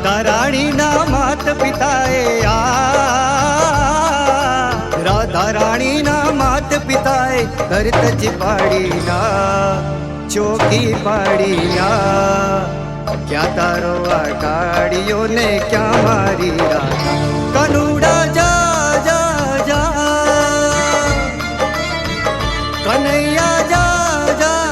રાધા રાણીના માત પિતાએ રાધા રાણીના માત પિતાએ કરતજ પાડીના ચોકી પાડીના ક્યાં તારો આ કાળિયો ને ક્યાં મારી રાધા કનુડા જા જા જા કનૈયા જા જા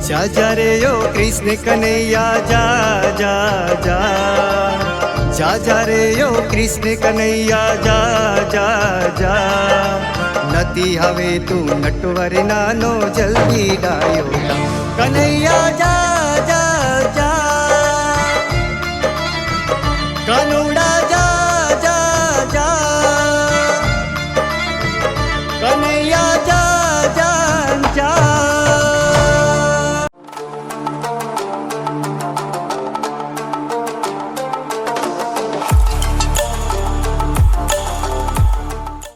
જા જા રે યો કૃષ્ણ કનૈયા જા જા જા જા રે યો કૃષ્ણ કનૈયા જા જા જા નથી હવે તું નટવર નાનો જલ્દી ડાયો કનૈયા જા